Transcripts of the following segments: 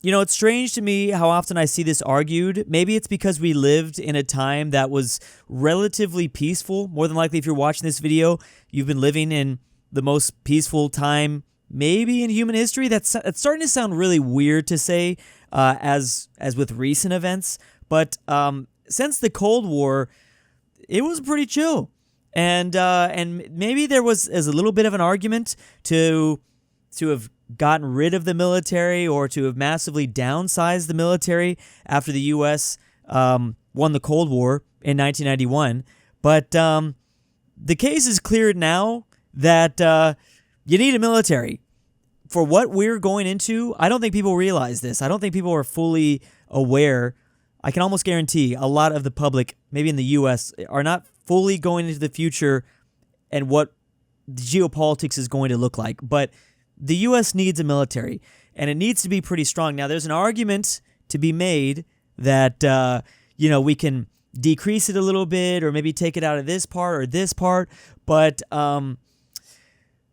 It's strange to me how often I see this argued. Maybe it's because we lived in a time that was relatively peaceful. More than likely, if you're watching this video, you've been living in the most peaceful time maybe in human history. That's starting to sound really weird to say, as with recent events. But since the Cold War, it was pretty chill, and maybe there was as a little bit of an argument to have gotten rid of the military or to have massively downsized the military after the U.S. Won the Cold War in 1991. But the case is clear now that you need a military. For what we're going into, I don't think people realize this. I don't think people are fully aware. I can almost guarantee a lot of the public, maybe in the U.S., are not fully going into the future and what geopolitics is going to look like. But the U.S. needs a military, and it needs to be pretty strong. Now, there's an argument to be made that, we can decrease it a little bit or maybe take it out of this part or this part, but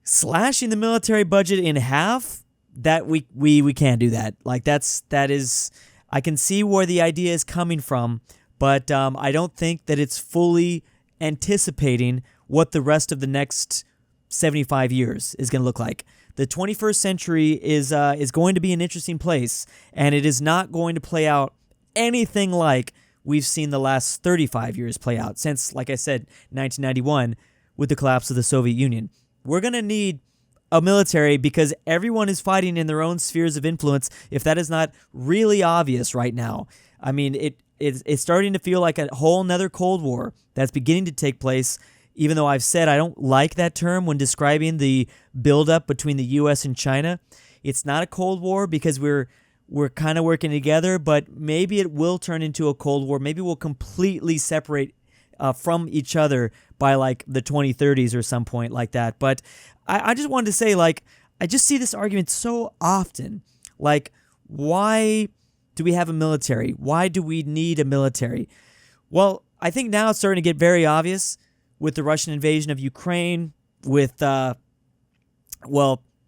slashing the military budget in half, that we can't do that. Like, that is, I can see where the idea is coming from, but I don't think that it's fully anticipating what the rest of the next 75 years is going to look like. The 21st century is going to be an interesting place, and it is not going to play out anything like we've seen the last 35 years play out since, like I said, 1991 with the collapse of the Soviet Union. We're going to need a military because everyone is fighting in their own spheres of influence, if that is not really obvious right now. I mean, it's starting to feel like a whole nother Cold War that's beginning to take place, even though I've said I don't like that term when describing the buildup between the U.S. and China. It's not a Cold War because we're kind of working together, but maybe it will turn into a Cold War. Maybe we'll completely separate from each other by like the 2030s or some point like that. But I just wanted to say, like, I just see this argument so often. Like, why do we have a military? Why do we need a military? Well, I think now it's starting to get very obvious with the Russian invasion of Ukraine, with,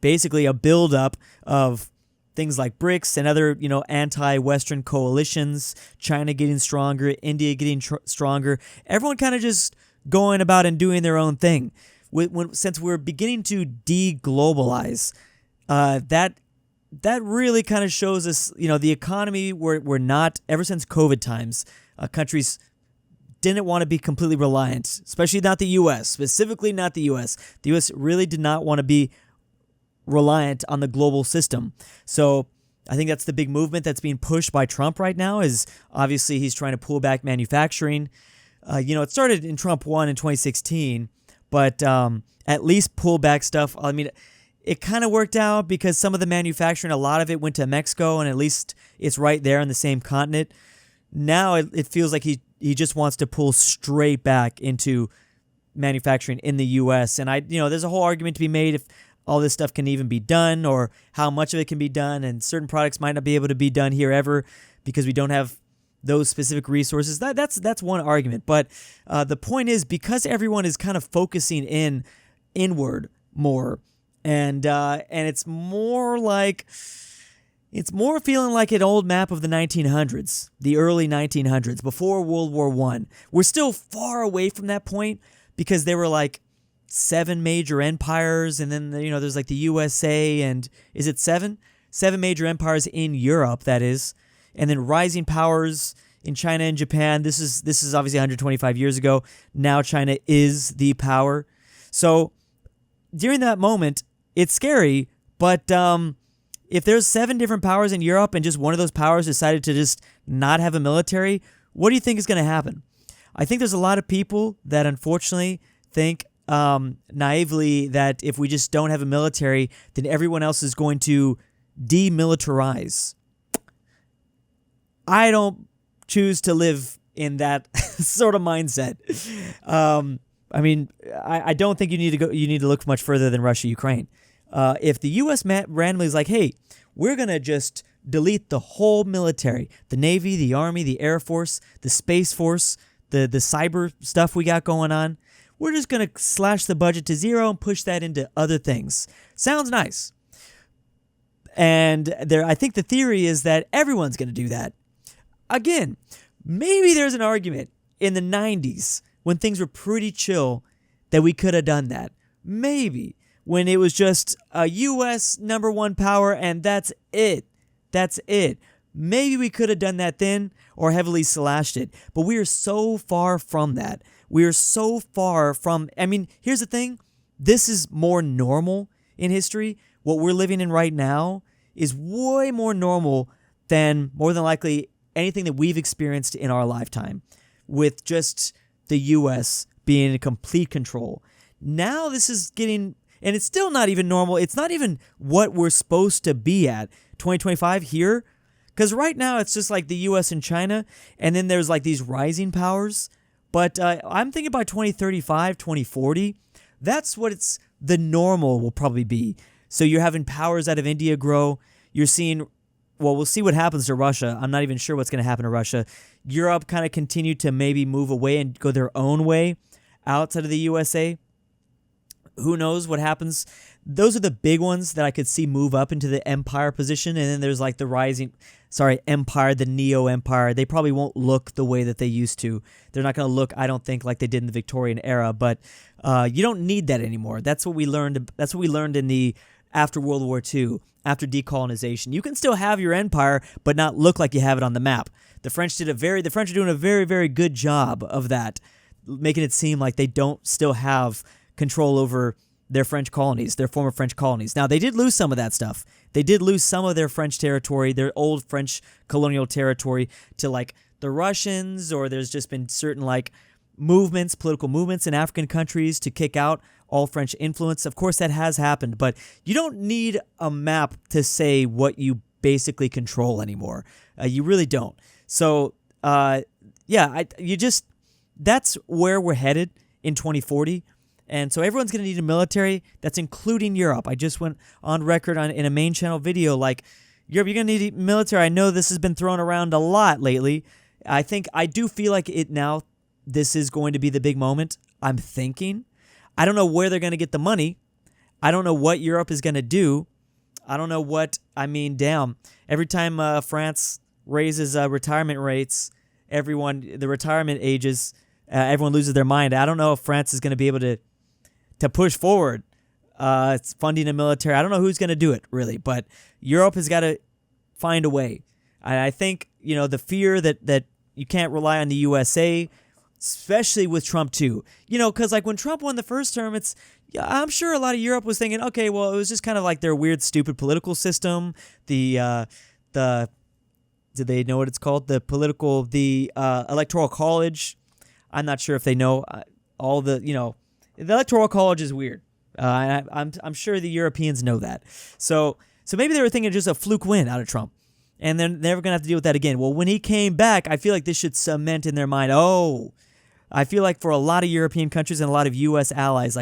basically a buildup of things like BRICS and other, anti-Western coalitions, China getting stronger, India getting stronger, everyone kind of just going about and doing their own thing. Since we're beginning to de-globalize, that really kind of shows us, the economy, we're not, ever since COVID times, countries didn't want to be completely reliant, especially not the U.S., specifically not the U.S. The U.S. really did not want to be reliant on the global system. So I think that's the big movement that's being pushed by Trump right now, is obviously he's trying to pull back manufacturing. It started in Trump 1 in 2016, but at least pull back stuff. I mean, it kind of worked out because some of the manufacturing, a lot of it went to Mexico, and at least it's right there on the same continent. Now it feels like he just wants to pull straight back into manufacturing in the U.S. And there's a whole argument to be made if all this stuff can even be done or how much of it can be done, and certain products might not be able to be done here ever because we don't have those specific resources. That's one argument. But the point is, because everyone is kind of focusing inward more, and it's more feeling like an old map of the 1900s, the early 1900s, before World War I. We're still far away from that point because there were like 7 major empires, and then there's like the USA, and is it 7 major empires in Europe, that is, and then rising powers in China and Japan. This is obviously 125 years ago. Now China is the power. So during that moment, it's scary, but if there's 7 different powers in Europe and just one of those powers decided to just not have a military, what do you think is going to happen? I think there's a lot of people that unfortunately think naively that if we just don't have a military, then everyone else is going to demilitarize. I don't choose to live in that sort of mindset. I don't think you need to look much further than Russia, Ukraine. If the U.S. randomly is like, hey, we're going to just delete the whole military, the Navy, the Army, the Air Force, the Space Force, the cyber stuff we got going on, we're just going to slash the budget to zero and push that into other things. Sounds nice. And I think the theory is that everyone's going to do that. Again, maybe there's an argument in the 90s when things were pretty chill that we could have done that. Maybe when it was just a U.S. number one power and that's it. That's it. Maybe we could have done that then or heavily slashed it. But we are so far from that. We are so far from, I mean, here's the thing. This is more normal in history. What we're living in right now is way more normal than, more than likely, anything that we've experienced in our lifetime, with just the U.S. being in complete control. Now this is getting, and it's still not even normal. It's not even what we're supposed to be at 2025 here, because right now it's just like the U.S. and China, and then there's like these rising powers. But I'm thinking by 2035, 2040, that's what the normal will probably be. So you're having powers out of India grow. You're seeing, well, we'll see what happens to Russia. I'm not even sure what's going to happen to Russia. Europe kind of continue to maybe move away and go their own way outside of the USA. Who knows what happens? Those are the big ones that I could see move up into the empire position. And then there's like the empire, the neo-empire. They probably won't look the way that they used to. They're not going to look, I don't think, like they did in the Victorian era. But you don't need that anymore. That's what we learned. That's what we learned in the after World War II, after decolonization. You can still have your empire, but not look like you have it on the map. The French are doing a very, very good job of that, making it seem like they don't still have control over their French colonies, their former French colonies. Now, they did lose some of that stuff. They did lose some of their French territory, their old French colonial territory, to like the Russians, or there's just been certain like movements, political movements in African countries to kick out all French influence. Of course, that has happened, but you don't need a map to say what you basically control anymore. You really don't. So, that's where we're headed in 2040. And so everyone's going to need a military. That's including Europe. I just went on record in a main channel video like, Europe, you're going to need a military. I know this has been thrown around a lot lately. I do feel like it now, this is going to be the big moment. I'm thinking. I don't know where they're going to get the money. I don't know what Europe is going to do. I don't know damn. Every time France raises retirement rates, the retirement ages, everyone loses their mind. I don't know if France is going to be able to push forward. It's funding a military. I don't know who's going to do it, really, but Europe has got to find a way. I think, the fear that you can't rely on the USA, especially with Trump too. Because like when Trump won the first term, I'm sure a lot of Europe was thinking, okay, well, it was just kind of like their weird, stupid political system. Do they know what it's called? The Electoral College. I'm not sure if they know the Electoral College is weird. I'm sure the Europeans know that. So maybe they were thinking just a fluke win out of Trump, and then they're never going to have to deal with that again. Well, when he came back, I feel like this should cement in their mind, I feel like for a lot of European countries and a lot of U.S. allies,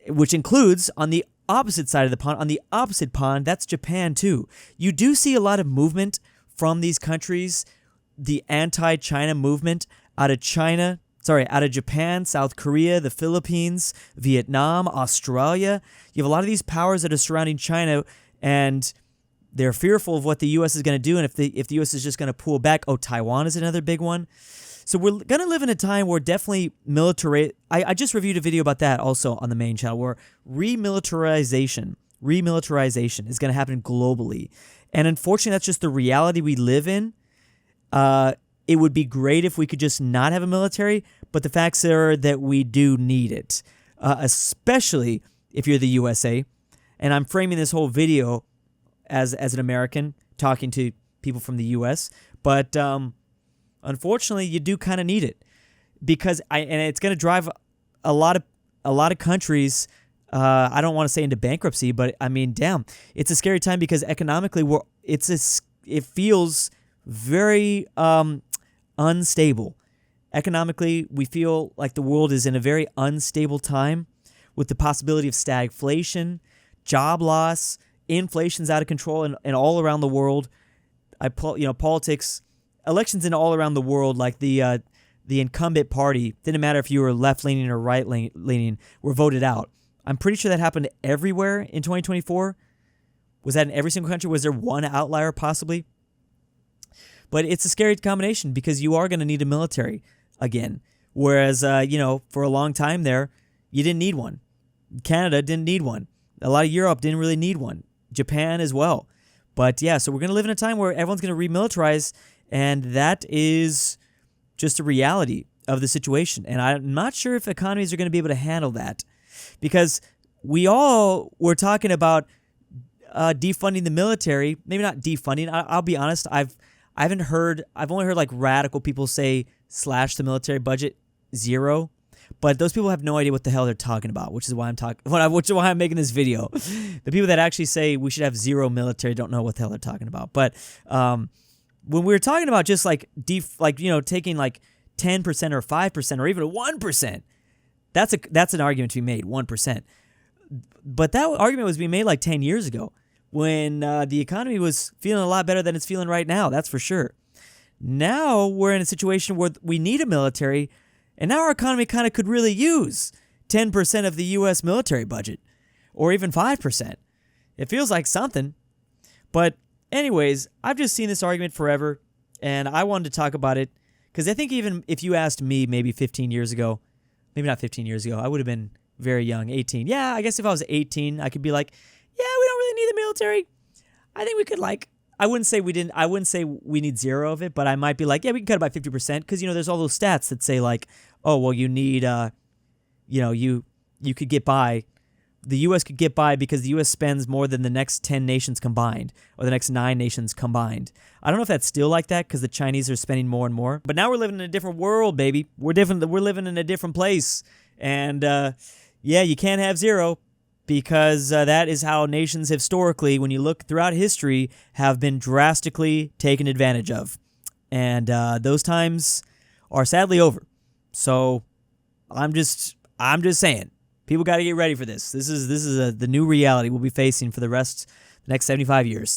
which includes on the opposite side of the pond, on the opposite pond, that's Japan too. You do see a lot of movement from these countries, the anti-China movement out of Japan, South Korea, the Philippines, Vietnam, Australia. You have a lot of these powers that are surrounding China, and they're fearful of what the U.S. is going to do, and if the U.S. is just going to pull back. Taiwan is another big one. So we're going to live in a time where definitely I just reviewed a video about that also on the main channel, where remilitarization is going to happen globally. And unfortunately, that's just the reality we live in. It would be great if we could just not have a military, but the facts are that we do need it, especially if you're the USA. And I'm framing this whole video as an American talking to people from the U.S., but unfortunately, you do kind of need it, because it's going to drive a lot of countries. I don't want to say into bankruptcy, but damn, it's a scary time because economically it feels very unstable. Economically, we feel like the world is in a very unstable time, with the possibility of stagflation, job loss, inflation's out of control, and all around the world. Politics. Elections in all around the world, like the incumbent party, didn't matter if you were left-leaning or right-leaning, were voted out. I'm pretty sure that happened everywhere in 2024. Was that in every single country? Was there one outlier possibly? But it's a scary combination because you are going to need a military again. Whereas, for a long time there, you didn't need one. Canada didn't need one. A lot of Europe didn't really need one. Japan as well. But yeah, so we're going to live in a time where everyone's going to remilitarize, and that is just a reality of the situation. And I'm not sure if economies are going to be able to handle that, because we all were talking about defunding the military. Maybe not defunding. I'll be honest. I've only heard like radical people say slash the military budget 0. But those people have no idea what the hell they're talking about, which is why I'm making this video. The people that actually say we should have 0 military don't know what the hell they're talking about. But when we were talking about just like taking like 10% or 5% or even 1%, that's an argument to be made, 1%. But that argument was being made like 10 years ago when the economy was feeling a lot better than it's feeling right now. That's for sure. Now we're in a situation where we need a military. And now our economy kind of could really use 10% of the U.S. military budget, or even 5%. It feels like something. But anyways, I've just seen this argument forever, and I wanted to talk about it, because I think even if you asked me maybe 15 years ago, maybe not 15 years ago, I would have been very young, 18. Yeah, I guess if I was 18, I could be like, yeah, we don't really need the military. I think we could I wouldn't say we need 0 of it, but I might be like, yeah, we can cut it by 50%, because there's all those stats that say like, oh, well, you need you could get by. The U.S. could get by because the U.S. spends more than the next 10 nations combined, or the next 9 nations combined. I don't know if that's still like that because the Chinese are spending more and more. But now we're living in a different world, baby. We're living in a different place, and you can't have 0. Because that is how nations historically, when you look throughout history, have been drastically taken advantage of. And those times are sadly over. So I'm just saying, people got to get ready for this. This is the new reality we'll be facing for the next 75 years.